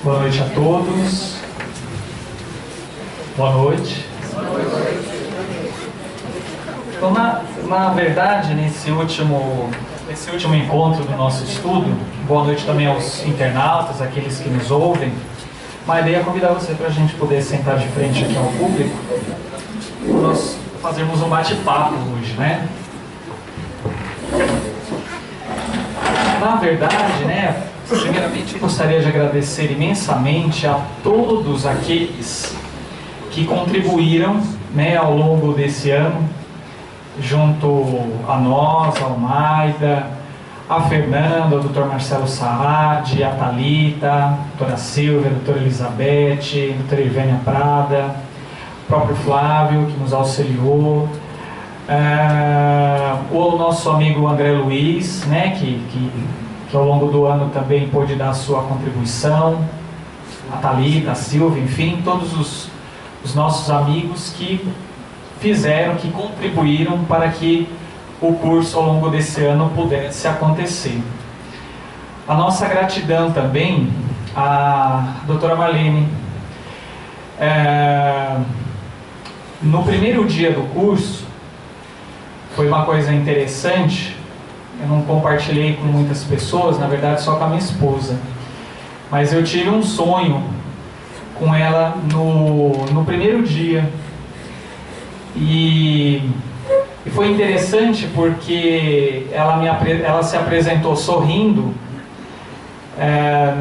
Boa noite a todos. Boa noite. Então, na verdade, nesse último encontro do nosso estudo, boa noite também aos internautas, aqueles que nos ouvem. Uma ideia é convidar você para a gente poder sentar de frente aqui ao público, para nós fazermos um bate-papo hoje, né? Na verdade, né, primeiramente eu gostaria de agradecer imensamente a todos aqueles que contribuíram, né, ao longo desse ano, junto a nós, ao Maida, a Fernanda, o Dr. Marcelo Saad, a Thalita, a doutora Silvia, a doutora Elizabeth, a doutora Ivênia Prada, o próprio Flávio, que nos auxiliou, o nosso amigo André Luiz, né, que ao longo do ano também pôde dar a sua contribuição, a Thalita, a Silvia, enfim, todos os nossos amigos que fizeram, que contribuíram para que o curso ao longo desse ano pudesse acontecer. A nossa gratidão também à doutora Marlene. No primeiro dia do curso, foi uma coisa interessante, eu não compartilhei com muitas pessoas, na verdade só com a minha esposa, mas eu tive um sonho com ela no primeiro dia, e foi interessante porque ela se apresentou sorrindo,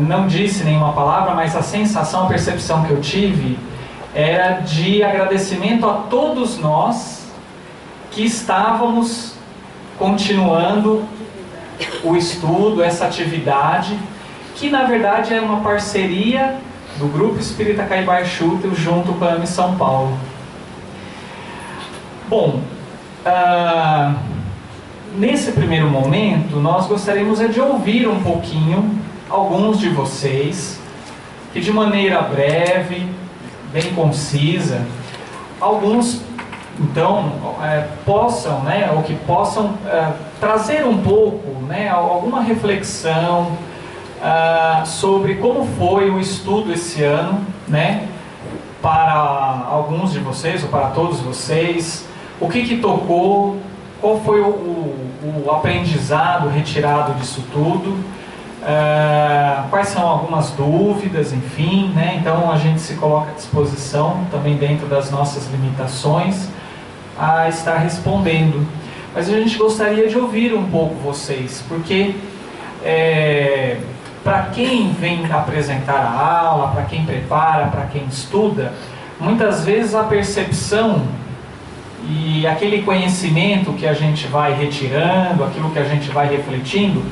não disse nenhuma palavra, mas a sensação, a percepção que eu tive era de agradecimento a todos nós que estávamos continuando o estudo, essa atividade, que na verdade é uma parceria do Grupo Espírita Caibar Schutel junto com a AME São Paulo. Bom, nesse primeiro momento, nós gostaríamos de ouvir um pouquinho alguns de vocês, que de maneira breve, bem concisa, alguns, então, possam, né, ou que possam trazer um pouco, né, alguma reflexão sobre como foi o estudo esse ano, né, para alguns de vocês, ou para todos vocês. O que tocou, qual foi o aprendizado retirado disso tudo, quais são algumas dúvidas, enfim, né? Então a gente se coloca à disposição, também dentro das nossas limitações, a estar respondendo. Mas a gente gostaria de ouvir um pouco vocês, porque para quem vem apresentar a aula, para quem prepara, para quem estuda, muitas vezes a percepção e aquele conhecimento que a gente vai retirando, aquilo que a gente vai refletindo,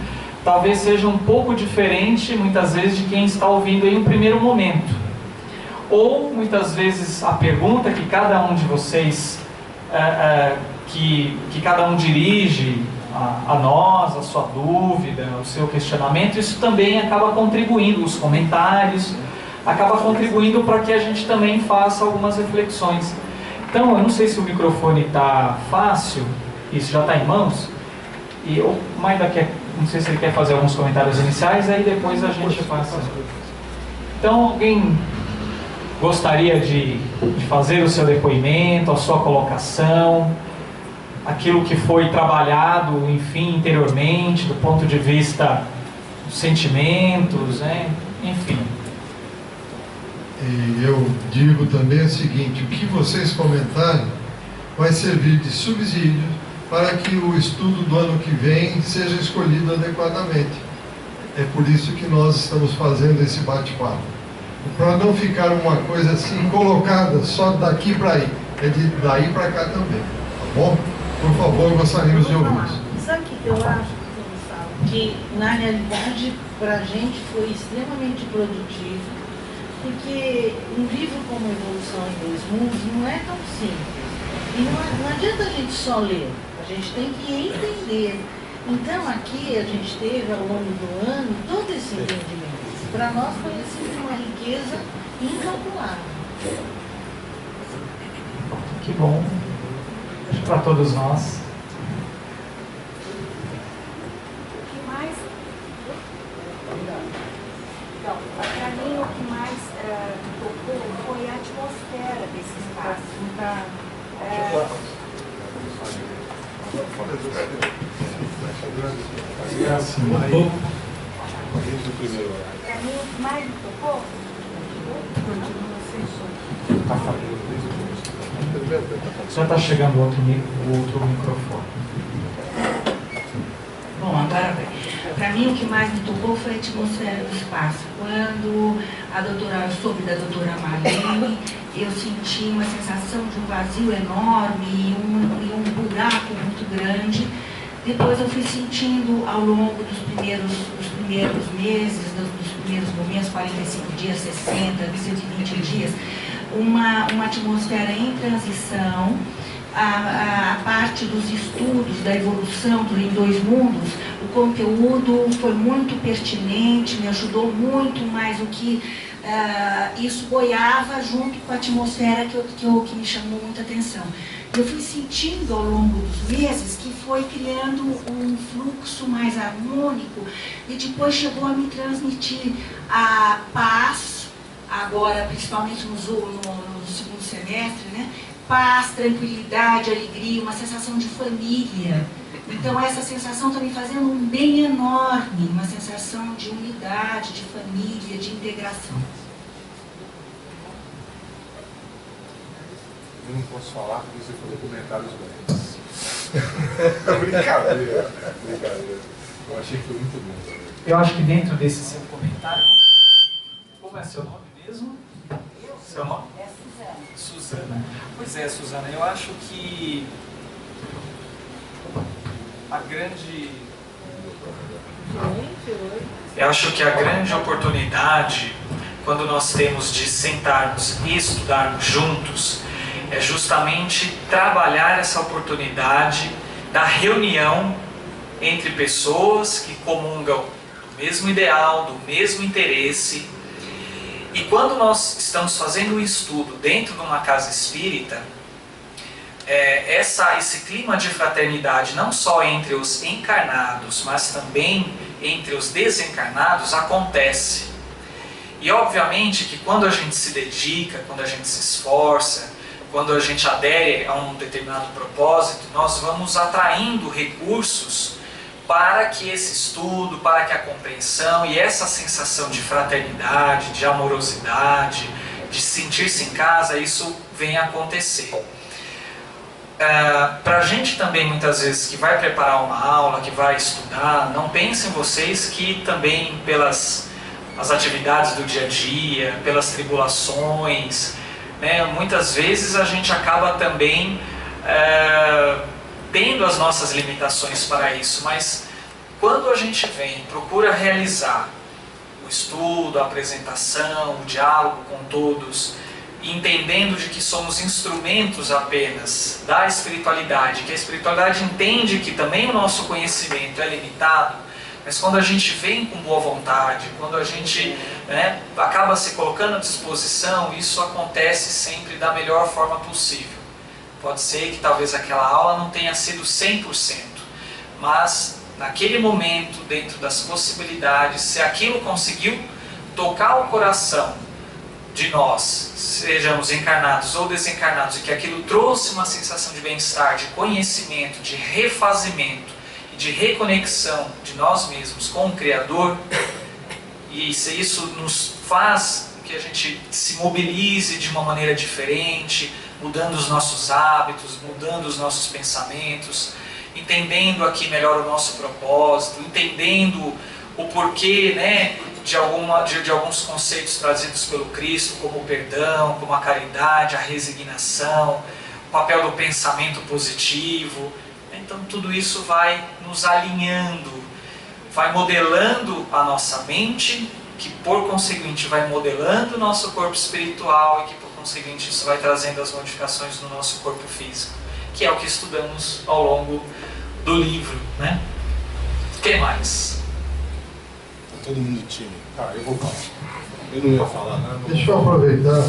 talvez seja um pouco diferente, muitas vezes, de quem está ouvindo em um primeiro momento. Ou, muitas vezes, a pergunta que cada um de vocês, que cada um dirige a nós, a sua dúvida, o seu questionamento, isso também acaba contribuindo, os comentários, acaba contribuindo para que a gente também faça algumas reflexões. Então, eu não sei se o microfone está fácil, isso já está em mãos, e o Maida não sei se ele quer fazer alguns comentários iniciais, aí depois a gente passa. Então, alguém gostaria de fazer o seu depoimento, a sua colocação, aquilo que foi trabalhado, enfim, interiormente, do ponto de vista dos sentimentos, né? Enfim. E eu digo também o seguinte: o que vocês comentarem vai servir de subsídio para que o estudo do ano que vem seja escolhido adequadamente. É por isso que nós estamos fazendo esse bate-papo, para não ficar uma coisa assim colocada só daqui para aí, é de daí para cá também, tá bom? Por favor, gostaríamos de ouvir isso. Sabe o que eu acho, Gonçalo? Que na realidade para a gente foi extremamente produtivo, porque um livro como Evolução em Dois Mundos não é tão simples. E não adianta a gente só ler, a gente tem que entender. Então aqui a gente teve ao longo do ano todo esse entendimento. Para nós foi assim uma riqueza incalculável. Que bom. Acho que para todos nós. Então, para mim o que mais me tocou foi a atmosfera desse espaço. Para mim o que mais me tocou Só está chegando o outro microfone. Bom, agora, para mim o que mais me tocou foi a atmosfera do espaço. Quando eu soube da doutora Marlene, eu senti uma sensação de um vazio enorme e um buraco muito grande. Depois eu fui sentindo ao longo dos primeiros meses, dos primeiros momentos, 45 dias, 60, 120 dias, uma atmosfera em transição. A parte dos estudos da evolução em dois mundos, o conteúdo foi muito pertinente, me ajudou muito, mas o que isso boiava junto com a atmosfera que me chamou muita atenção. Eu fui sentindo ao longo dos meses que foi criando um fluxo mais harmônico e depois chegou a me transmitir a paz, agora principalmente no segundo semestre, né? Paz, tranquilidade, alegria, uma sensação de família. Então essa sensação está me fazendo um bem enorme, uma sensação de unidade, de família, de integração. Eu não posso falar porque você falou comentários bons. Brincadeira. Eu achei que foi muito bom. Eu acho que dentro desse seu comentário, como é seu nome mesmo? Seu nome? é Suzana. Suzana. Pois é, Suzana, eu acho que a grande oportunidade, quando nós temos de sentarmos e estudarmos juntos, é justamente trabalhar essa oportunidade da reunião entre pessoas que comungam do mesmo ideal, do mesmo interesse. E quando nós estamos fazendo um estudo dentro de uma casa espírita, esse clima de fraternidade, não só entre os encarnados, mas também entre os desencarnados, acontece. E obviamente que quando a gente se dedica, quando a gente se esforça, quando a gente adere a um determinado propósito, nós vamos atraindo recursos para que esse estudo, para que a compreensão e essa sensação de fraternidade, de amorosidade, de sentir-se em casa, isso venha a acontecer. Para a gente também, muitas vezes, que vai preparar uma aula, que vai estudar, não pensem vocês que também pelas as atividades do dia a dia, pelas tribulações, né, muitas vezes a gente acaba também tendo as nossas limitações para isso, mas quando a gente vem, procura realizar o estudo, a apresentação, o diálogo com todos, entendendo de que somos instrumentos apenas da espiritualidade, que a espiritualidade entende que também o nosso conhecimento é limitado, mas quando a gente vem com boa vontade, quando a gente acaba se colocando à disposição, isso acontece sempre da melhor forma possível. Pode ser que talvez aquela aula não tenha sido 100%, mas naquele momento, dentro das possibilidades, se aquilo conseguiu tocar o coração de nós, sejamos encarnados ou desencarnados, e que aquilo trouxe uma sensação de bem-estar, de conhecimento, de refazimento e de reconexão de nós mesmos com o Criador, e se isso nos faz que a gente se mobilize de uma maneira diferente, mudando os nossos hábitos, mudando os nossos pensamentos, entendendo aqui melhor o nosso propósito, entendendo o porquê, de alguns conceitos trazidos pelo Cristo, como o perdão, como a caridade, a resignação, o papel do pensamento positivo. Então tudo isso vai nos alinhando, vai modelando a nossa mente, que por conseguinte vai modelando o nosso corpo espiritual e que por conseguinte isso vai trazendo as modificações no nosso corpo físico, que é o que estudamos ao longo do livro, né? O que mais? Tá todo mundo tímido. Eu vou falar. Eu não ia falar nada. Deixa eu aproveitar,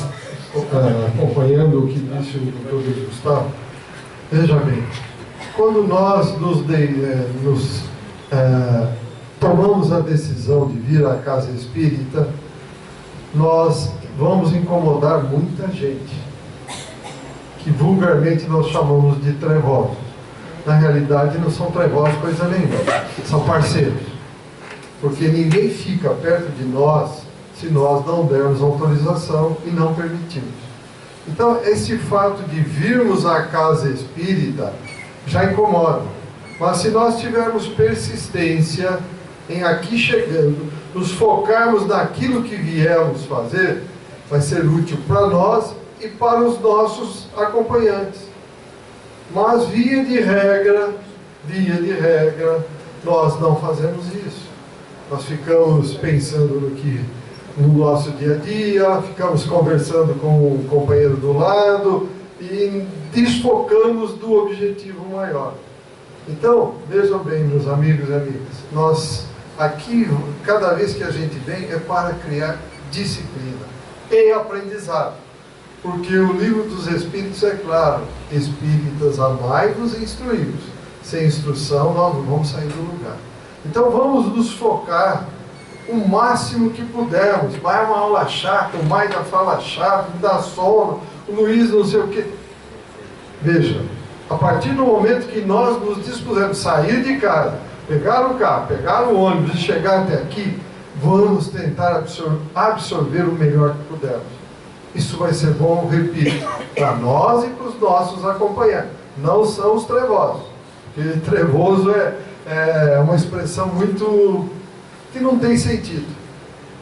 acompanhando o que disse o Dr. Luiz Gustavo. Veja bem, quando nós tomamos a decisão de vir à casa espírita, nós vamos incomodar muita gente, que vulgarmente nós chamamos de trevosos. Na realidade não são trevosos coisa nenhuma, são parceiros. Porque ninguém fica perto de nós se nós não dermos autorização e não permitimos. Então, esse fato de virmos à casa espírita já incomoda. Mas se nós tivermos persistência em aqui chegando, nos focarmos naquilo que viemos fazer, vai ser útil para nós e para os nossos acompanhantes. Mas via de regra, nós não fazemos isso. Nós ficamos pensando no nosso dia a dia, ficamos conversando com o companheiro do lado e desfocamos do objetivo maior. Então, vejam bem, meus amigos e amigas, nós aqui, cada vez que a gente vem, é para criar disciplina e aprendizado. Porque o livro dos Espíritos é claro: Espíritas, amai-vos e instruí-vos. Sem instrução, nós não vamos sair do lugar. Então, vamos nos focar o máximo que pudermos. Vai uma aula chata, o Maida fala chato, me dá sono, o Luiz não sei o quê. Veja, a partir do momento que nós nos dispusermos sair de casa, pegar o carro, pegar o ônibus e chegar até aqui, vamos tentar absorver o melhor que pudermos. Isso vai ser bom, repito, para nós e para os nossos acompanhantes. Não são os trevosos. Porque trevoso é uma expressão muito que não tem sentido.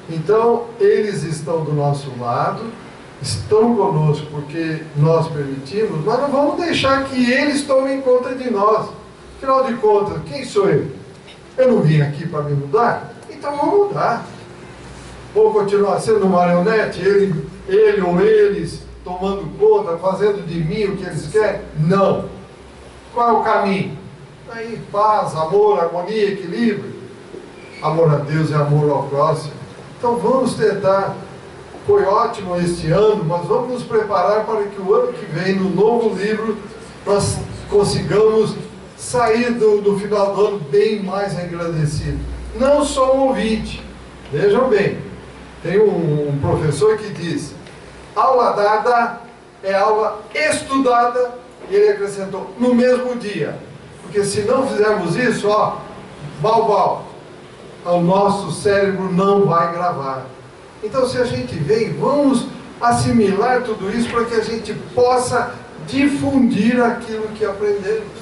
Então, eles estão do nosso lado, estão conosco porque nós permitimos, mas não vamos deixar que eles tomem conta de nós. Afinal de contas, quem sou eu? Eu não vim aqui para me mudar? Então vamos mudar. Vou continuar sendo marionete, ele ou eles tomando conta, fazendo de mim o que eles querem? Não. Qual é o caminho? Aí, paz, amor, harmonia, equilíbrio. Amor a Deus e amor ao próximo. Então vamos tentar. Foi ótimo este ano, mas vamos nos preparar para que o ano que vem, no novo livro, nós consigamos sair do final do ano bem mais agradecido. Não só um ouvinte. Vejam bem, tem um professor que diz: aula dada é aula estudada, e ele acrescentou, no mesmo dia. Porque se não fizermos isso, o nosso cérebro não vai gravar. Então, se a gente vem, vamos assimilar tudo isso para que a gente possa difundir aquilo que aprendemos.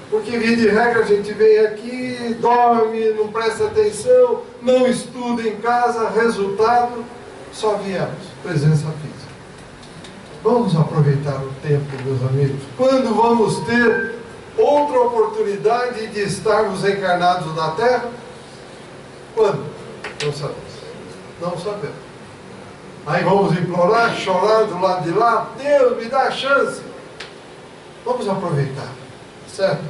Porque, via de regra, a gente vem aqui, dorme, não presta atenção, não estuda em casa, resultado, só viemos, presença física. Vamos aproveitar o tempo, meus amigos. Quando vamos ter outra oportunidade de estarmos encarnados na Terra? Quando? Não sabemos. Não sabemos. Aí vamos implorar, chorar do lado de lá: Deus, me dá a chance. Vamos aproveitar, certo?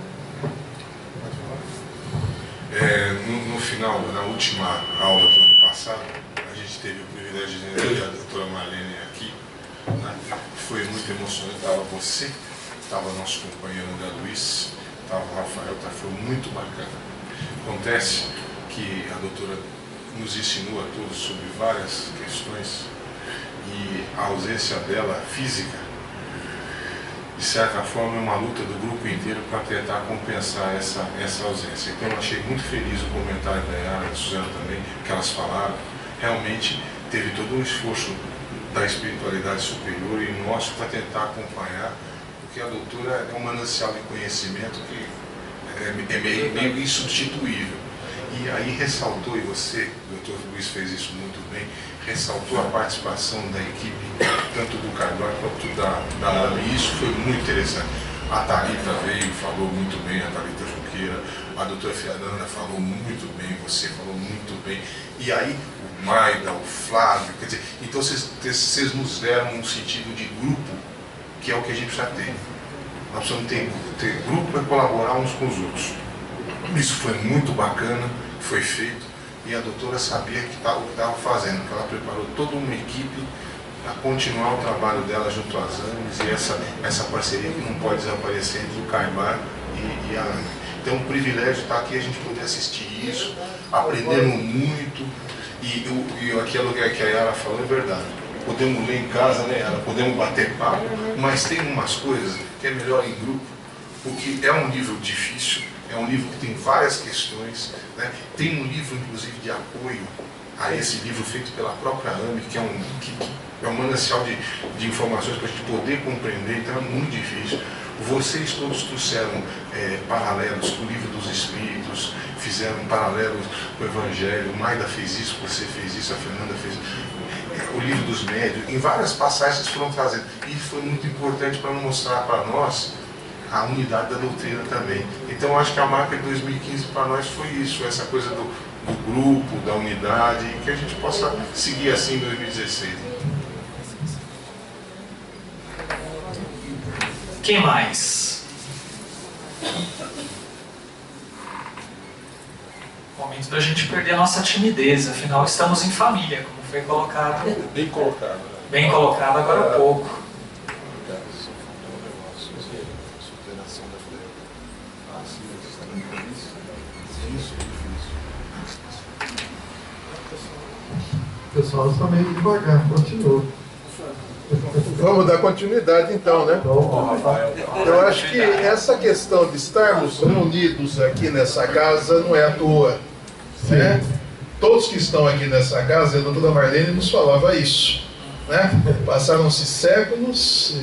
No final, na última aula do ano passado, a gente teve o privilégio de ter a doutora Marlene aqui, né? Foi muito emocionante. Estava você, estava nosso companheiro André Luiz, estava o Rafael, foi muito bacana. Acontece que a doutora nos ensinou a todos sobre várias questões, e a ausência dela física, de certa forma, é uma luta do grupo inteiro para tentar compensar essa ausência. Então eu achei muito feliz o comentário da Yara, da Suzana também, que elas falaram. Realmente teve todo um esforço da espiritualidade superior e nosso para tentar acompanhar, porque a doutora é um manancial de conhecimento que é meio insubstituível. E aí ressaltou, e você, doutor Luiz, fez isso muito bem, ressaltou a participação da equipe, tanto do Carvalho quanto da Ana, e isso foi muito interessante. A Thalita veio, falou muito bem, a Thalita Junqueira, a doutora Fernanda falou muito bem, você falou muito bem, e aí o Maida, o Flávio, quer dizer, então vocês nos deram um sentido de grupo, que é o que a gente precisa ter. Nós precisamos ter grupo para colaborar uns com os outros. Isso foi muito bacana, foi feito, e a doutora sabia o que estava fazendo, que ela preparou toda uma equipe para continuar o trabalho dela junto às AMES, e essa parceria que não pode desaparecer entre o Caibar e a AME. Então, um privilégio estar aqui, a gente poder assistir isso, aprendendo muito, E aquilo que a Yara falou é verdade. Podemos ler em casa, né, Yara? Podemos bater papo, mas tem umas coisas que é melhor em grupo, porque é um livro difícil, é um livro que tem várias questões, né? Tem um livro, inclusive, de apoio a esse livro feito pela própria AME, que é um manancial de informações para a gente poder compreender, então é muito difícil. Vocês todos trouxeram paralelos com o Livro dos Espíritos, fizeram paralelos com o Evangelho, o Maida fez isso, você fez isso, a Fernanda fez isso, o Livro dos Médiuns, em várias passagens foram trazendo. E foi muito importante para mostrar para nós a unidade da doutrina também. Então eu acho que a marca de 2015 para nós foi isso, essa coisa do grupo, da unidade, e que a gente possa seguir assim em 2016. Quem mais? Momento da gente perder a nossa timidez, afinal estamos em família, como foi colocado. Bem colocado. Bem colocado agora há pouco. O pessoal está meio devagar, continua. Vamos dar continuidade então, né? Eu acho que essa questão de estarmos reunidos aqui nessa casa não é à toa, né? Todos que estão aqui nessa casa, a doutora Marlene nos falava isso, né? Passaram-se séculos,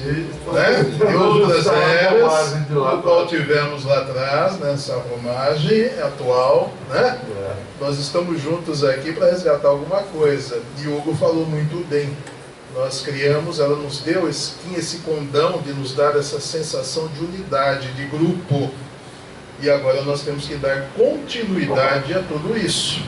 né? E outras eras, o qual tivemos lá atrás, nessa romagem atual, né? Nós estamos juntos aqui para resgatar alguma coisa. E Hugo falou muito bem. Nós criamos, ela nos deu esse condão de nos dar essa sensação de unidade, de grupo. E agora nós temos que dar continuidade a tudo isso,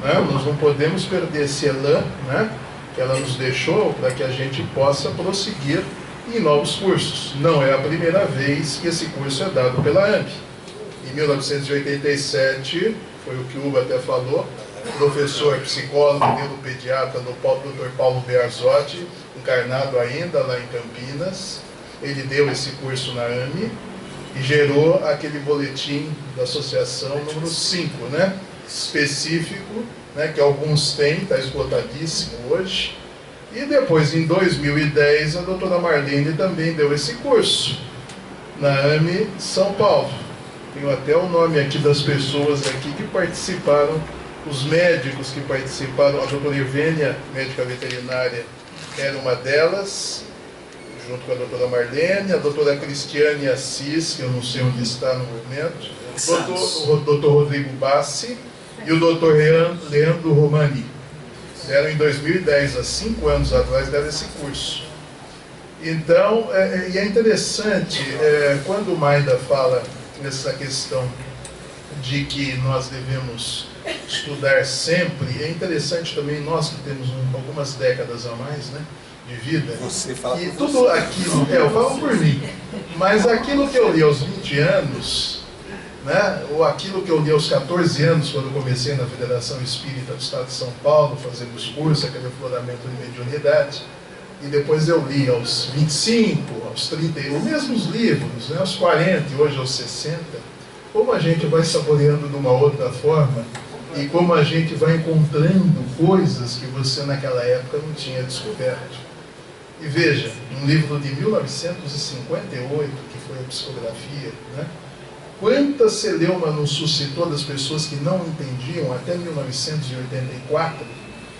né? Nós não podemos perder esse elan, né, que ela nos deixou, para que a gente possa prosseguir em novos cursos. Não é a primeira vez que esse curso é dado pela AMP. Em 1987, foi o que o Hugo até falou, professor, psicólogo, neuropediatra do Dr. Paulo Bearzotti, encarnado ainda lá em Campinas. Ele deu esse curso na AME e gerou aquele boletim da associação número 5, né? Específico, né? Que alguns têm, está esgotadíssimo hoje. E depois, em 2010, a doutora Marlene também deu esse curso na AME São Paulo. Tenho até o nome aqui das pessoas aqui que participaram. Os médicos que participaram, a doutora Irvênia, médica veterinária, era uma delas, junto com a doutora Marlene, a doutora Cristiane Assis, que eu não sei onde está no momento, o doutor Rodrigo Bassi e o doutor Leandro Romani. Deram em 2010, há 5 anos atrás, deram esse curso. Então, e é interessante, quando o Maida fala nessa questão de que nós devemos estudar sempre, é interessante também, nós que temos algumas décadas a mais, né, de vida, Você fala e tudo aquilo, eu falo por mim, mas aquilo que eu li aos 20 anos, né, ou aquilo que eu li aos 14 anos, quando comecei na Federação Espírita do Estado de São Paulo, fazendo os cursos, aquele afloramento de mediunidade, e depois eu li aos 25, aos 30, os mesmos livros, né, aos 40 e hoje aos 60, como a gente vai saboreando de uma outra forma e como a gente vai encontrando coisas que você naquela época não tinha descoberto. E veja, um livro de 1958, que foi a psicografia, né? Quanta celeuma não suscitou das pessoas que não entendiam até 1984,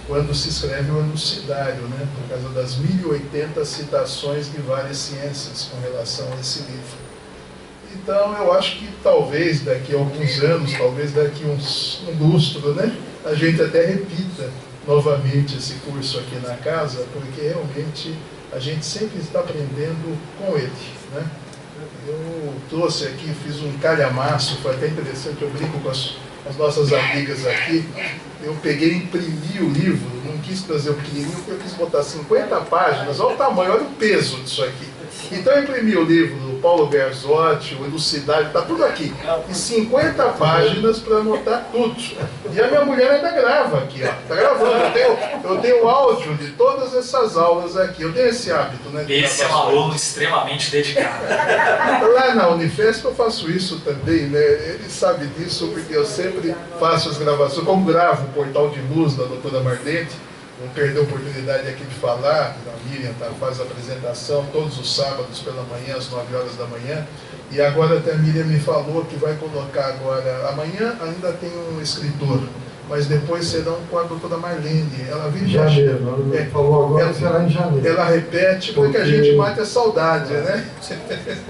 quando se escreve o Anuncidário, né? Por causa das 1080 citações de várias ciências com relação a esse livro. Então, eu acho que talvez daqui a alguns anos, talvez daqui a um lustro, né, a gente até repita novamente esse curso aqui na casa, porque realmente a gente sempre está aprendendo com ele, né? Eu trouxe aqui, fiz um calhamaço, foi até interessante, eu brinco com as nossas amigas aqui, eu peguei e imprimi o livro num não quis trazer o pequenininho, porque eu quis botar 50 páginas, olha o tamanho, olha o peso disso aqui. Então eu imprimi o livro do Paulo Berzotti, o Elucidade, está tudo aqui. E 50 páginas para anotar tudo. E a minha mulher ainda grava aqui, ó. Está gravando. Eu tenho áudio de todas essas aulas aqui. Eu tenho esse hábito, né? Esse é um aluno extremamente dedicado. Lá na Unifesp eu faço isso também, né? Ele sabe disso porque eu sempre faço as gravações. Como gravo o Portal de Luz da doutora Mardente, não perder a oportunidade aqui de falar, a Miriam faz a apresentação todos os sábados pela manhã, às 9 horas da manhã, e agora até a Miriam me falou que vai colocar agora, amanhã ainda tem um escritor, mas depois serão com a doutora Marlene. Ela vem em janeiro, ela falou agora que será em janeiro. Ela repete para que a gente mate a saudade, né?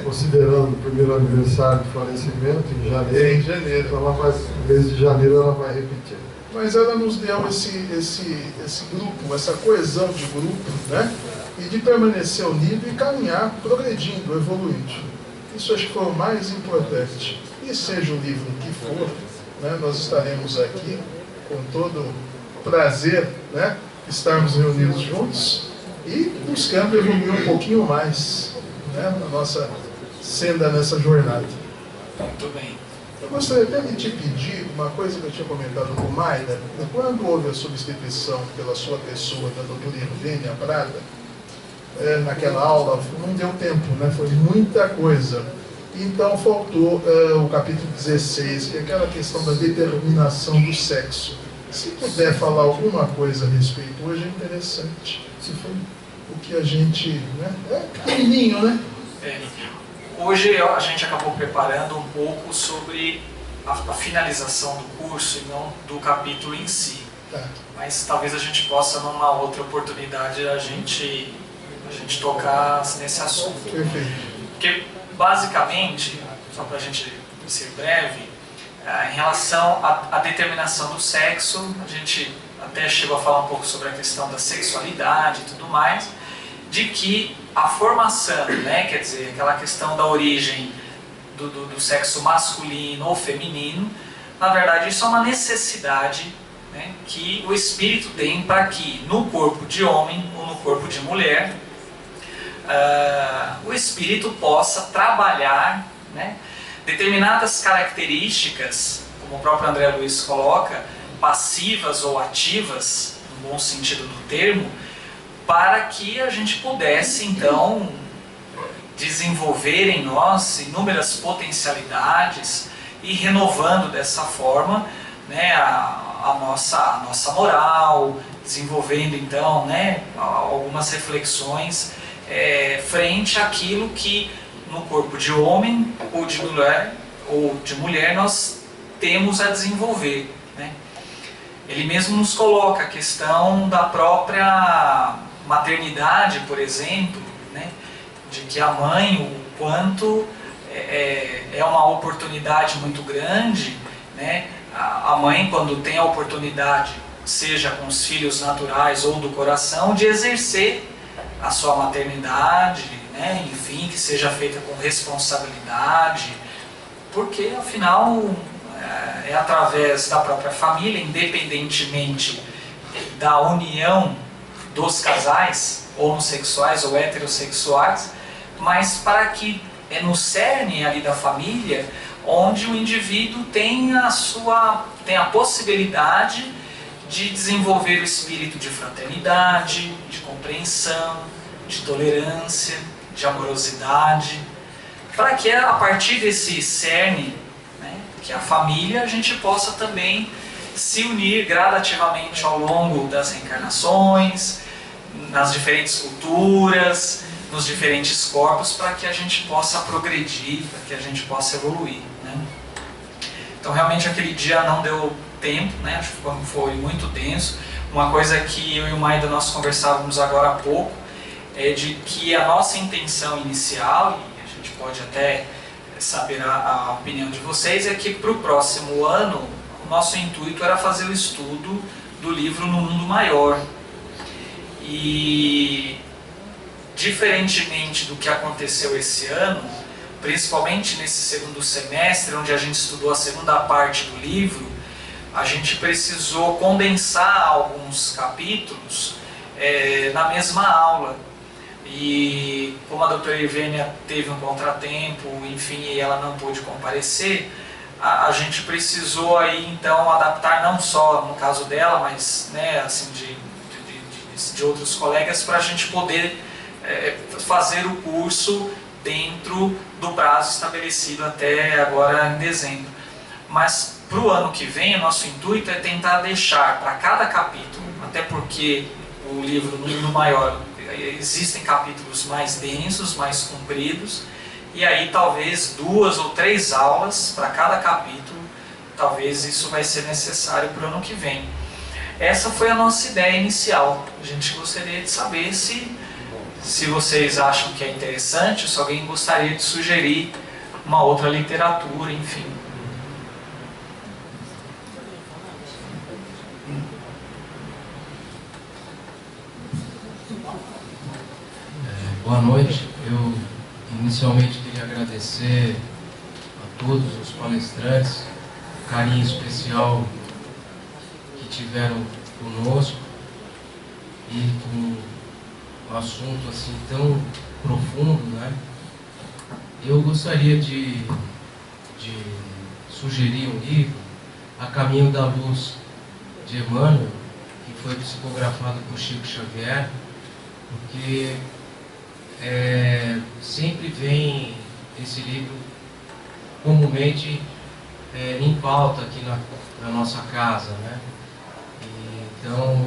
Considerando o primeiro aniversário de falecimento, em janeiro. Em janeiro. Então ela vai, no mês de janeiro ela vai repetir. Mas ela nos deu esse grupo, essa coesão de grupo, né? E de permanecer unido e caminhar, progredindo, evoluindo. Isso acho que foi o mais importante. E seja o livro que for, né, nós estaremos aqui com todo prazer, né, estarmos reunidos juntos e buscando evoluir um pouquinho mais, né, na nossa senda nessa jornada. Muito bem. Eu gostaria até de te pedir uma coisa que eu tinha comentado com o Maida. Quando houve a substituição pela sua pessoa, da doutora Irvênia Prada, naquela aula, não deu tempo, né? Foi muita coisa. Então faltou o capítulo 16, que é aquela questão da determinação do sexo. Se puder falar alguma coisa a respeito hoje, é interessante. Se for o que a gente... né? É pequenininho, né? Hoje a gente acabou preparando um pouco sobre a finalização do curso e não do capítulo em si. Tá. Mas talvez a gente possa, numa outra oportunidade, a gente tocar nesse assunto. Perfeito. Porque, basicamente, só para a gente ser breve, em relação à determinação do sexo, a gente até chegou a falar um pouco sobre a questão da sexualidade e tudo mais, de que a formação, né, quer dizer, aquela questão da origem do sexo masculino ou feminino, na verdade isso é uma necessidade, né, que o espírito tem para que no corpo de homem ou no corpo de mulher o espírito possa trabalhar, né, determinadas características, como o próprio André Luiz coloca, passivas ou ativas, no bom sentido do termo, para que a gente pudesse, então, desenvolver em nós inúmeras potencialidades e renovando dessa forma, né, a nossa moral, desenvolvendo, então, né, algumas reflexões frente àquilo que no corpo de homem ou de mulher nós temos a desenvolver, né? Ele mesmo nos coloca a questão da própria maternidade, por exemplo, né, de que a mãe, o quanto é uma oportunidade muito grande, né, a mãe, quando tem a oportunidade, seja com os filhos naturais ou do coração, de exercer a sua maternidade, né, enfim, que seja feita com responsabilidade, porque afinal é através da própria família, independentemente da união dos casais, homossexuais ou heterossexuais, mas para que no cerne ali da família, onde o indivíduo tem a possibilidade de desenvolver o espírito de fraternidade, de compreensão, de tolerância, de amorosidade, para que a partir desse cerne, né, que é a família, a gente possa também se unir gradativamente ao longo das reencarnações, nas diferentes culturas, nos diferentes corpos, para que a gente possa progredir, para que a gente possa evoluir, né? Então realmente aquele dia não deu tempo, né? Acho que foi muito denso. Uma coisa que eu e o Maida nós conversávamos agora há pouco é de que a nossa intenção inicial, e a gente pode até saber a opinião de vocês, é que para o próximo ano o nosso intuito era fazer o estudo do livro No Mundo Maior. E diferentemente do que aconteceu esse ano, principalmente nesse segundo semestre, onde a gente estudou a segunda parte do livro, a gente precisou condensar alguns capítulos na mesma aula. E como a doutora Ivênia teve um contratempo, enfim, e ela não pôde comparecer, a gente precisou aí então adaptar não só no caso dela, mas né, assim, de outros colegas, para a gente poder fazer o curso dentro do prazo estabelecido até agora em dezembro. Mas para o ano que vem, o nosso intuito é tentar deixar para cada capítulo, até porque o livro, no livro maior, existem capítulos mais densos, mais compridos, e aí talvez 2 ou 3 aulas para cada capítulo, talvez isso vai ser necessário para o ano que vem. Essa foi a nossa ideia inicial. A gente gostaria de saber se vocês acham que é interessante, se alguém gostaria de sugerir uma outra literatura, enfim. Boa noite. Eu inicialmente queria agradecer a todos os palestrantes, o carinho especial que tiveram conosco e com um assunto assim tão profundo, né? Eu gostaria de sugerir um livro, A Caminho da Luz, de Emmanuel, que foi psicografado por Chico Xavier, porque sempre vem esse livro comumente em pauta aqui na nossa casa, né?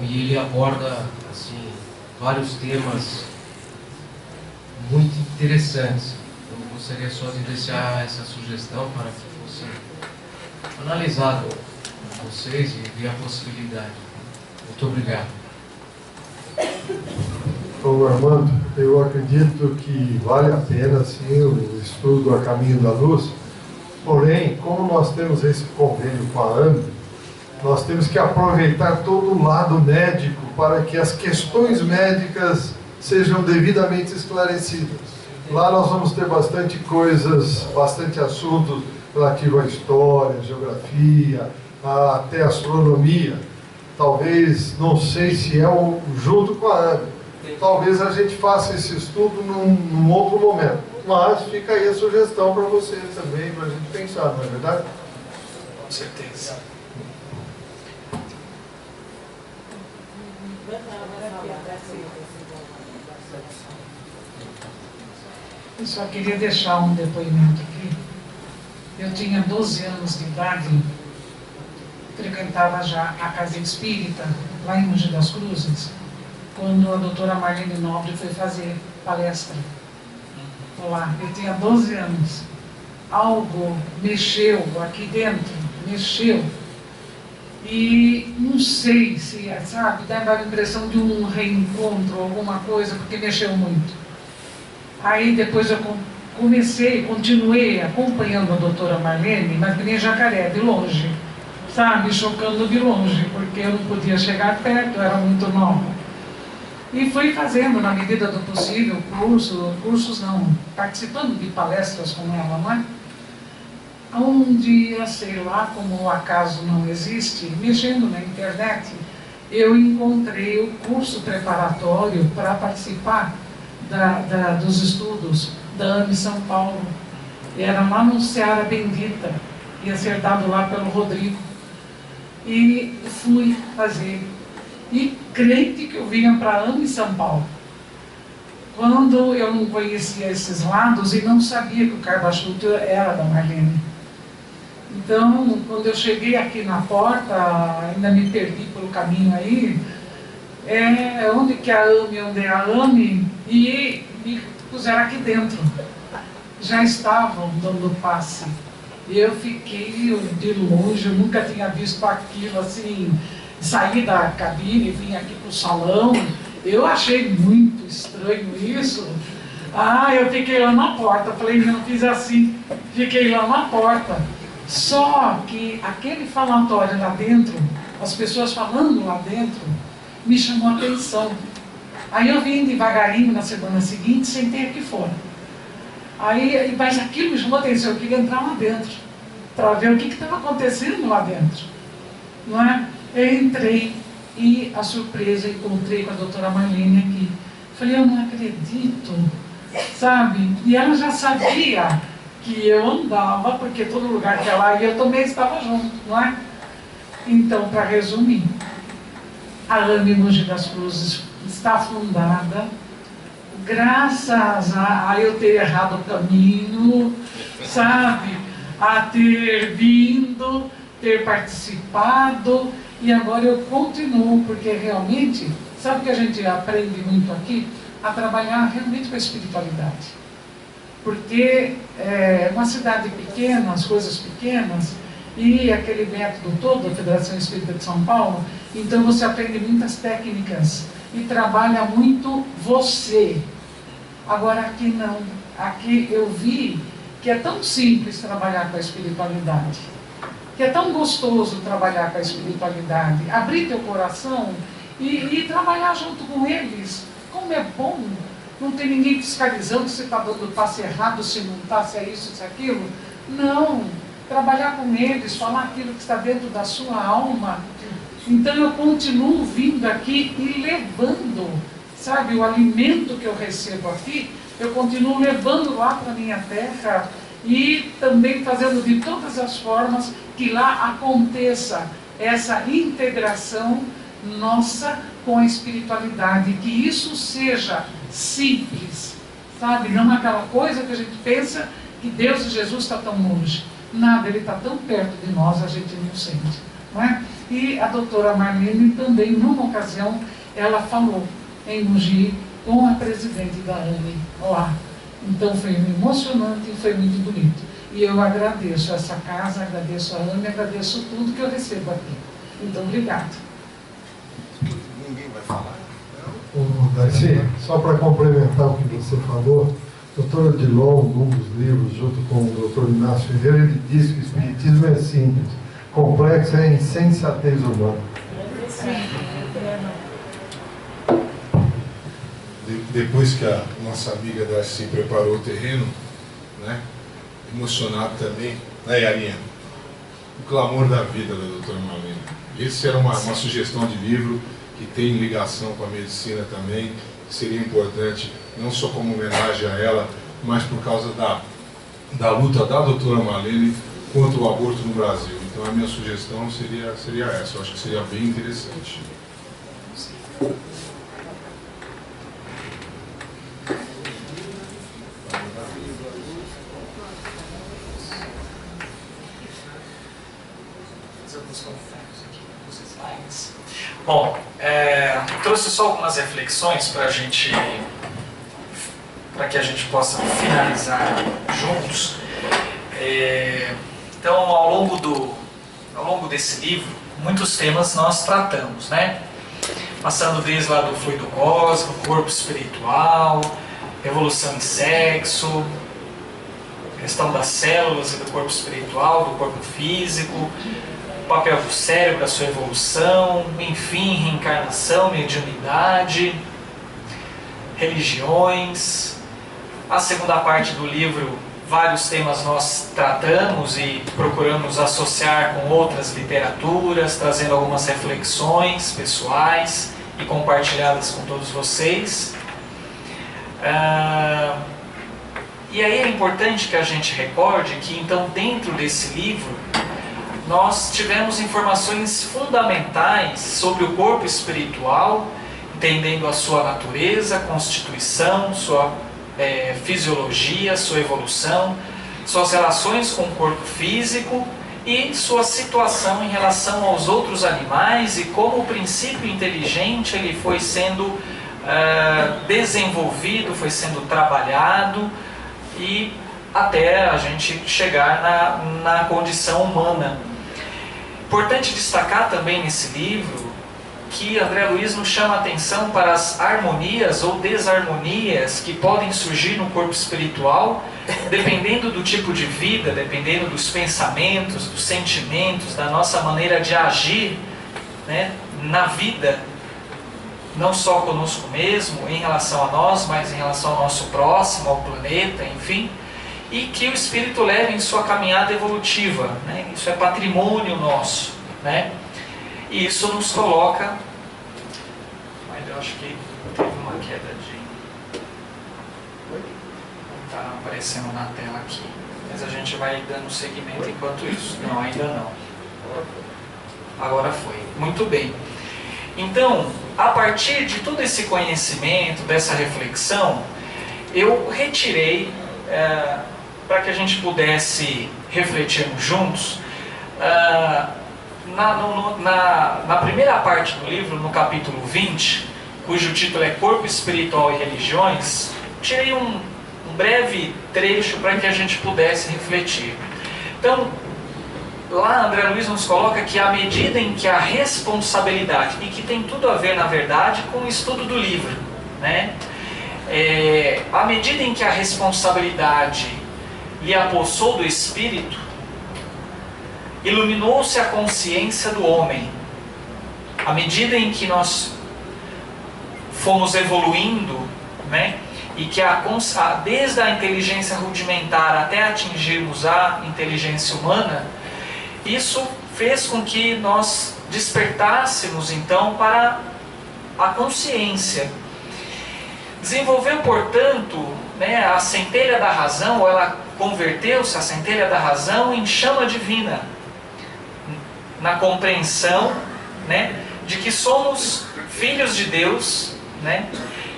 E ele aborda assim vários temas muito interessantes. Eu gostaria só de deixar essa sugestão para que fosse analisado por vocês e ver a possibilidade. Muito obrigado. Ô Armando, eu acredito que vale a pena sim o estudo A Caminho da Luz, porém, como nós temos esse convênio com a AME, nós temos que aproveitar todo o lado médico para que as questões médicas sejam devidamente esclarecidas. Lá nós vamos ter bastante coisas, bastante assuntos relativos à história, geografia, até astronomia. Talvez, não sei se junto com a AME. Talvez a gente faça esse estudo num outro momento. Mas fica aí a sugestão para vocês também, para a gente pensar, não é verdade? Com certeza. Eu só queria deixar um depoimento aqui. Eu tinha 12 anos de idade, frequentava já a Casa Espírita, lá em Mogi das Cruzes, quando a doutora Marlene Nobre foi fazer palestra lá. Eu tinha 12 anos. Algo mexeu aqui dentro, mexeu. E não sei se, sabe, dava a impressão de um reencontro, alguma coisa, porque mexeu muito. Aí depois eu continuei acompanhando a doutora Marlene, mas que nem jacaré, de longe, sabe, chocando de longe, porque eu não podia chegar perto, eu era muito nova. E fui fazendo, na medida do possível, cursos não, participando de palestras com ela, não é? Um dia, sei lá, como o acaso não existe, mexendo na internet, eu encontrei o curso preparatório para participar dos estudos da AME São Paulo. Era lá no Seara Bendita, ia ser dado lá pelo Rodrigo. E fui fazer. E crente que eu vinha para a AME São Paulo. Quando eu não conhecia esses lados e não sabia que o Carbachuto era da Marlene. Então, quando eu cheguei aqui na porta, ainda me perdi pelo caminho aí, onde que é a AME, onde é a AME, e me puseram aqui dentro. Já estavam dando passe. E eu fiquei de longe, eu nunca tinha visto aquilo assim, saí da cabine e vim aqui para o salão. Eu achei muito estranho isso. Eu fiquei lá na porta, falei, não, fiz assim, fiquei lá na porta. Só que aquele falatório lá dentro, as pessoas falando lá dentro, me chamou a atenção. Aí eu vim devagarinho na semana seguinte, sentei aqui fora. Mas aquilo me chamou a atenção, eu queria entrar lá dentro, para ver o que estava acontecendo lá dentro. Não é? Eu entrei E a surpresa, encontrei com a doutora Marlene aqui. Falei, eu não acredito, sabe? E ela já sabia que eu andava, porque todo lugar que ela ia, eu também estava junto, não é? Então, para resumir, a AME Mogi das Cruzes está fundada, graças a eu ter errado o caminho, sabe? A ter vindo, ter participado, e agora eu continuo, porque realmente, sabe que a gente aprende muito aqui? A trabalhar realmente com a espiritualidade. Porque é uma cidade pequena, as coisas pequenas, e aquele método todo da Federação Espírita de São Paulo, então você aprende muitas técnicas e trabalha muito você. Agora aqui não. Aqui eu vi que é tão simples trabalhar com a espiritualidade, que é tão gostoso trabalhar com a espiritualidade, abrir teu coração e trabalhar junto com eles. Como é bom não ter ninguém fiscalizando se está dando passe errado, se não está, se é isso, se é aquilo. Não. Trabalhar com eles, falar aquilo que está dentro da sua alma. Então eu continuo vindo aqui e levando, sabe, o alimento que eu recebo aqui, eu continuo levando lá para a minha terra e também fazendo de todas as formas que lá aconteça essa integração nossa com a espiritualidade, que isso seja simples, sabe, não aquela coisa que a gente pensa que Deus e Jesus está tão longe. Nada, Ele está tão perto de nós, a gente não sente, não é? E a doutora Marlene também, numa ocasião, ela falou em Mogi com a presidente da AME lá. Então foi emocionante e foi muito bonito. E eu agradeço essa casa, agradeço a AME, agradeço tudo que eu recebo aqui. Então, obrigado. Ninguém vai falar. Darcy, só para complementar o que você falou, o Dr. Odilon, num dos livros, junto com o Dr. Inácio Ferreira, ele diz que o Espiritismo é simples, complexo é a insensatez humana. Depois que a nossa amiga Darcy preparou o terreno, né, emocionado também, né, Yarinha? O clamor da vida da doutora Marlene. Esse era uma sugestão de livro que tem ligação com a medicina também, que seria importante, não só como homenagem a ela, mas por causa da luta da doutora Marlene contra o aborto no Brasil. Então a minha sugestão seria essa, eu acho que seria bem interessante. Bom, trouxe só algumas reflexões para que a gente possa finalizar juntos. Então, ao longo desse livro, muitos temas nós tratamos, né? Passando desde lá do fluido cósmico, corpo espiritual, evolução em sexo, questão das células e do corpo espiritual, do corpo físico, o papel do cérebro, a sua evolução, enfim, reencarnação, mediunidade, religiões. A segunda parte do livro, vários temas nós tratamos e procuramos associar com outras literaturas, trazendo algumas reflexões pessoais e compartilhadas com todos vocês. E aí é importante que a gente recorde que, então, dentro desse livro, nós tivemos informações fundamentais sobre o corpo espiritual, entendendo a sua natureza, constituição, sua fisiologia, sua evolução, suas relações com o corpo físico e sua situação em relação aos outros animais e como o princípio inteligente ele foi sendo desenvolvido, foi sendo trabalhado e até a gente chegar na condição humana. Importante destacar também nesse livro que André Luiz nos chama a atenção para as harmonias ou desarmonias que podem surgir no corpo espiritual, dependendo do tipo de vida, dependendo dos pensamentos, dos sentimentos, da nossa maneira de agir, né, na vida, não só conosco mesmo, em relação a nós, mas em relação ao nosso próximo, ao planeta, enfim, e que o espírito leva em sua caminhada evolutiva, né? Isso é patrimônio nosso, né? E isso nos coloca slide, eu acho que teve uma queda de... Não está aparecendo na tela aqui. Mas a gente vai dando seguimento enquanto isso. Não, ainda não. Agora foi. Muito bem. Então, a partir de todo esse conhecimento, dessa reflexão, eu retirei, para que a gente pudesse refletirmos juntos, na primeira parte do livro, no capítulo 20, cujo título é Corpo Espiritual e Religiões, tirei um breve trecho para que a gente pudesse refletir. Então, lá André Luiz nos coloca que à medida em que a responsabilidade, e que tem tudo a ver, na verdade, com o estudo do livro, né? À medida em que a responsabilidade lhe apossou do espírito, iluminou-se a consciência do homem. À medida em que nós fomos evoluindo, né? E que desde a inteligência rudimentar até atingirmos a inteligência humana, isso fez com que nós despertássemos então para a consciência. Desenvolveu, portanto, né, a centelha da razão, ou ela converteu-se, a centelha da razão, em chama divina, na compreensão, né, de que somos filhos de Deus, né,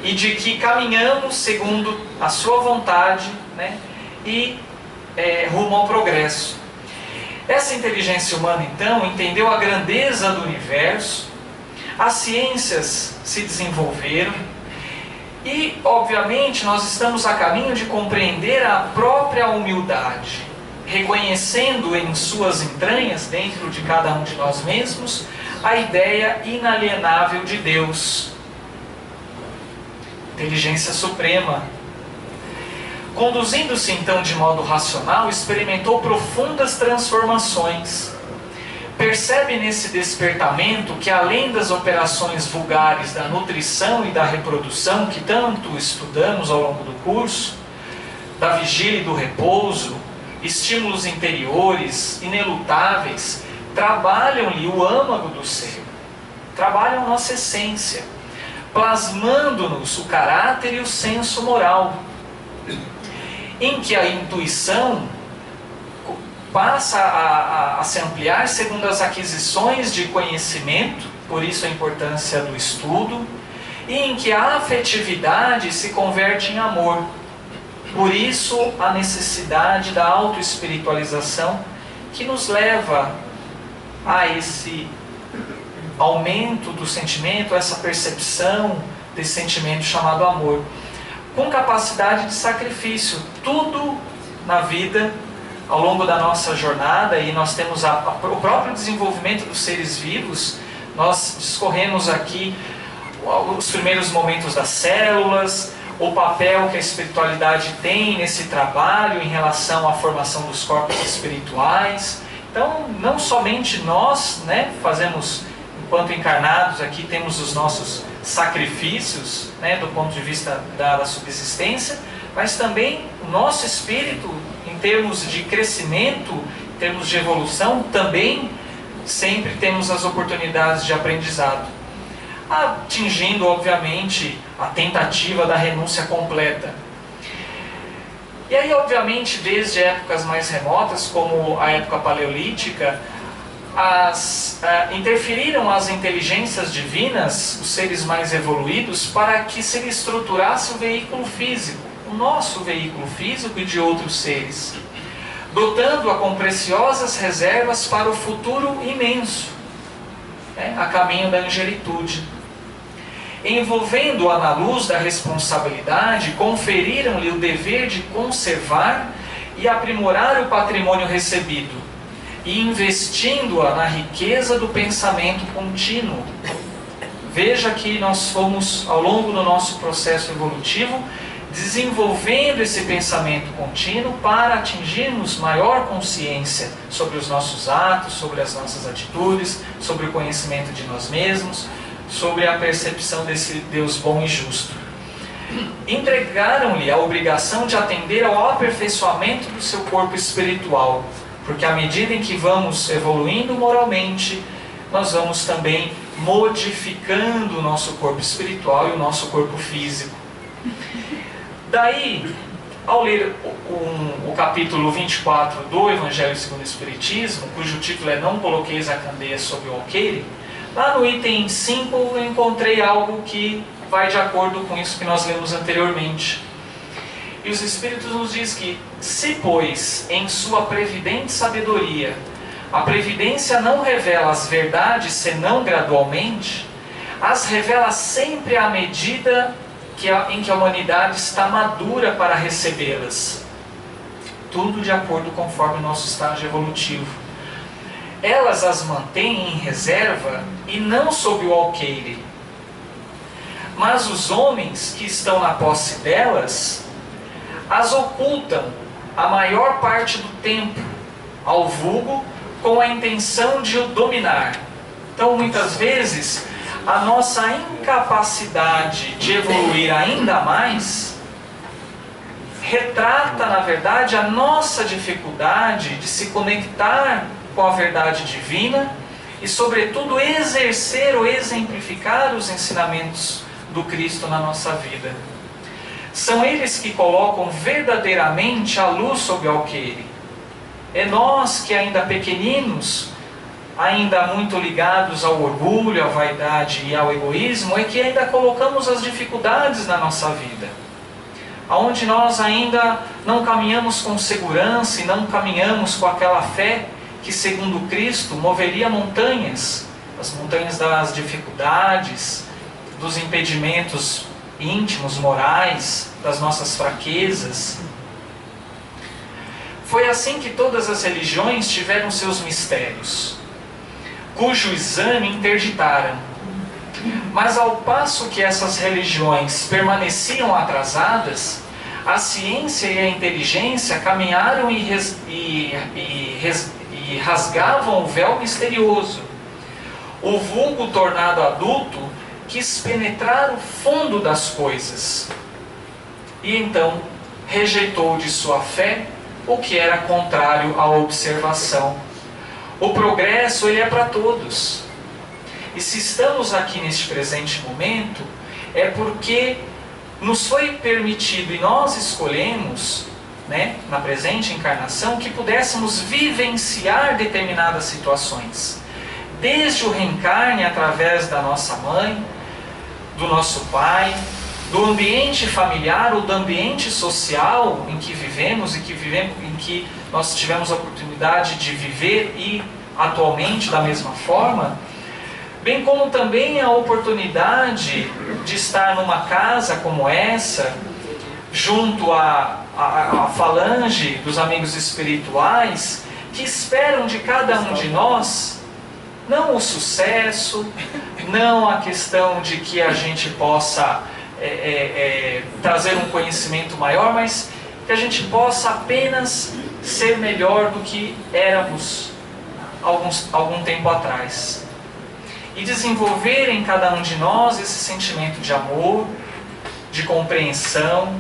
e de que caminhamos segundo a sua vontade, né, e rumo ao progresso. Essa inteligência humana, então, entendeu a grandeza do universo, as ciências se desenvolveram e, obviamente, nós estamos a caminho de compreender a própria humildade, reconhecendo em suas entranhas, dentro de cada um de nós mesmos, a ideia inalienável de Deus, inteligência suprema. Conduzindo-se então de modo racional, experimentou profundas transformações. Percebe nesse despertamento que, além das operações vulgares da nutrição e da reprodução que tanto estudamos ao longo do curso, da vigília e do repouso, estímulos interiores inelutáveis, trabalham-lhe o âmago do ser, trabalham nossa essência, plasmando-nos o caráter e o senso moral, em que a intuição passa a se ampliar segundo as aquisições de conhecimento, por isso a importância do estudo, e em que a afetividade se converte em amor, por isso a necessidade da autoespiritualização, que nos leva a esse aumento do sentimento, essa percepção desse sentimento chamado amor, com capacidade de sacrifício. Tudo na vida, ao longo da nossa jornada, e nós temos o próprio desenvolvimento dos seres vivos, nós discorremos aqui os primeiros momentos das células, o papel que a espiritualidade tem nesse trabalho em relação à formação dos corpos espirituais. Então, não somente nós, né, fazemos, enquanto encarnados aqui, temos os nossos sacrifícios, né, do ponto de vista da subsistência, mas também o nosso espírito, em termos de crescimento, em termos de evolução, também sempre temos as oportunidades de aprendizado, atingindo, obviamente, a tentativa da renúncia completa. E aí, obviamente, desde épocas mais remotas, como a época paleolítica, interferiram as inteligências divinas, os seres mais evoluídos, para que se estruturasse o veículo físico, o nosso veículo físico e de outros seres, dotando-a com preciosas reservas para o futuro imenso, né, a caminho da angelitude. Envolvendo-a na luz da responsabilidade, conferiram-lhe o dever de conservar e aprimorar o patrimônio recebido, e investindo-a na riqueza do pensamento contínuo. Veja que nós fomos, ao longo do nosso processo evolutivo, desenvolvendo esse pensamento contínuo para atingirmos maior consciência sobre os nossos atos, sobre as nossas atitudes, sobre o conhecimento de nós mesmos, sobre a percepção desse Deus bom e justo. Entregaram-lhe a obrigação de atender ao aperfeiçoamento do seu corpo espiritual, porque à medida em que vamos evoluindo moralmente, nós vamos também modificando o nosso corpo espiritual e o nosso corpo físico. Daí, ao ler o capítulo 24 do Evangelho segundo o Espiritismo, cujo título é Não Coloqueis a Candeia sobre o Alqueire, lá no item 5 eu encontrei algo que vai de acordo com isso que nós lemos anteriormente. E os Espíritos nos diz que, se pois, em sua previdente sabedoria, a previdência não revela as verdades senão gradualmente, as revela sempre à medida em que a humanidade está madura para recebê-las. Tudo de acordo conforme o nosso estágio evolutivo. Elas as mantêm em reserva e não sob o alqueire. Mas os homens que estão na posse delas, as ocultam a maior parte do tempo ao vulgo com a intenção de o dominar. Então, muitas vezes, a nossa incapacidade de evoluir ainda mais retrata, na verdade, a nossa dificuldade de se conectar com a verdade divina e, sobretudo, exercer ou exemplificar os ensinamentos do Cristo na nossa vida. São eles que colocam verdadeiramente a luz sobre o alqueire. É nós que, ainda pequeninos, ainda muito ligados ao orgulho, à vaidade e ao egoísmo, é que ainda colocamos as dificuldades na nossa vida. Onde nós ainda não caminhamos com segurança e não caminhamos com aquela fé que, segundo Cristo, moveria montanhas, as montanhas das dificuldades, dos impedimentos íntimos, morais, das nossas fraquezas. Foi assim que todas as religiões tiveram seus mistérios, cujo exame interditaram. Mas ao passo que essas religiões permaneciam atrasadas, a ciência e a inteligência caminharam e rasgavam o véu misterioso. O vulgo tornado adulto quis penetrar o fundo das coisas. E então rejeitou de sua fé o que era contrário à observação. O progresso, ele é para todos. E se estamos aqui neste presente momento, é porque nos foi permitido e nós escolhemos, na presente encarnação, que pudéssemos vivenciar determinadas situações. Desde o reencarne através da nossa mãe, do nosso pai, do ambiente familiar ou do ambiente social em que vivemos, em que nós tivemos a oportunidade de viver e atualmente da mesma forma, bem como também a oportunidade de estar numa casa como essa, junto à falange dos amigos espirituais, que esperam de cada um de nós, não o sucesso, não a questão de que a gente possa trazer um conhecimento maior, mas que a gente possa apenas ser melhor do que éramos algum tempo atrás. E desenvolver em cada um de nós esse sentimento de amor, de compreensão,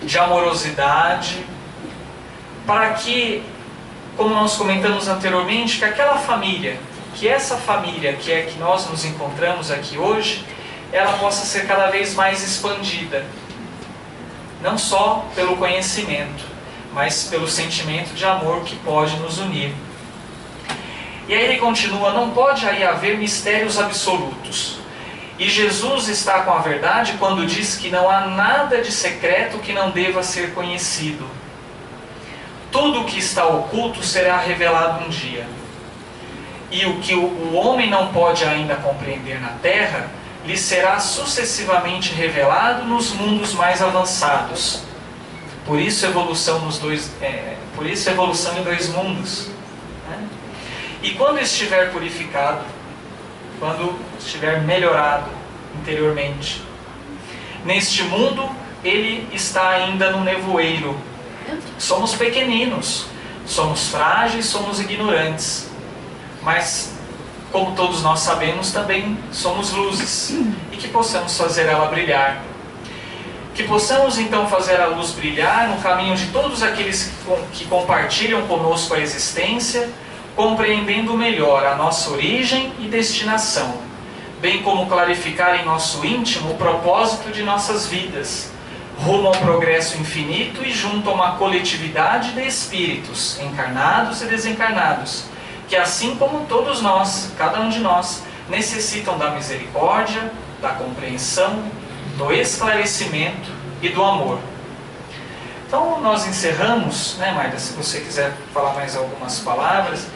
de amorosidade, para que, como nós comentamos anteriormente, que aquela família, que essa família que é que nós nos encontramos aqui hoje, ela possa ser cada vez mais expandida. Não só pelo conhecimento, mas pelo sentimento de amor que pode nos unir. E aí ele continua, não pode aí haver mistérios absolutos. E Jesus está com a verdade quando diz que não há nada de secreto que não deva ser conhecido. Tudo o que está oculto será revelado um dia. E o que o homem não pode ainda compreender na Terra, lhe será sucessivamente revelado nos mundos mais avançados. Por isso evolução em dois mundos. E quando estiver purificado, quando estiver melhorado interiormente, neste mundo ele está ainda no nevoeiro. Somos pequeninos, somos frágeis, somos ignorantes, mas como todos nós sabemos, também somos luzes, e que possamos fazer ela brilhar. Que possamos então fazer a luz brilhar no caminho de todos aqueles que compartilham conosco a existência, compreendendo melhor a nossa origem e destinação, bem como clarificar em nosso íntimo o propósito de nossas vidas, rumo ao progresso infinito e junto a uma coletividade de espíritos, encarnados e desencarnados, que assim como todos nós, cada um de nós, necessitam da misericórdia, da compreensão, do esclarecimento e do amor. Então nós encerramos, né, Maida, se você quiser falar mais algumas palavras,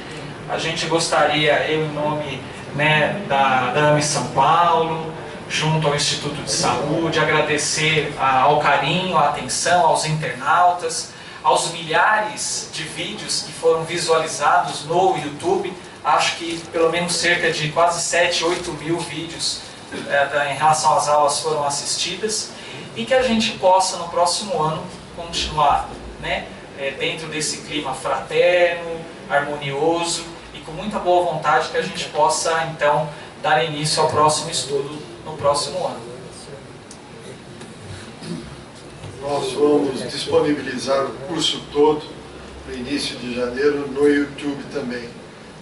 a gente gostaria, eu em nome, né, da AME São Paulo, junto ao Instituto de Saúde, agradecer ao carinho, à atenção, aos internautas, aos milhares de vídeos que foram visualizados no YouTube. Acho que pelo menos cerca de quase 7, 8 mil vídeos em relação às aulas foram assistidas, e que a gente possa no próximo ano continuar, né, dentro desse clima fraterno, harmonioso e com muita boa vontade, que a gente possa então dar início ao próximo estudo no próximo ano. Nós vamos disponibilizar o curso todo no início de janeiro no YouTube também.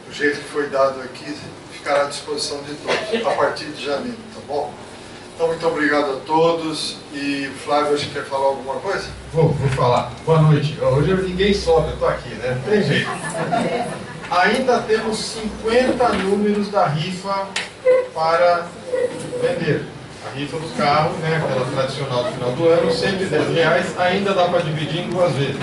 Do jeito que foi dado aqui, ficará à disposição de todos a partir de janeiro, tá bom? Então, muito obrigado a todos. E Flávio, acho que quer falar alguma coisa? Vou falar. Boa noite. Hoje ninguém sobe, eu estou aqui, né? Não tem jeito. Ainda temos 50 números da rifa para vender. A rifa do carro, né? Aquela tradicional do final do ano, R$110. Ainda dá para dividir em 2 vezes.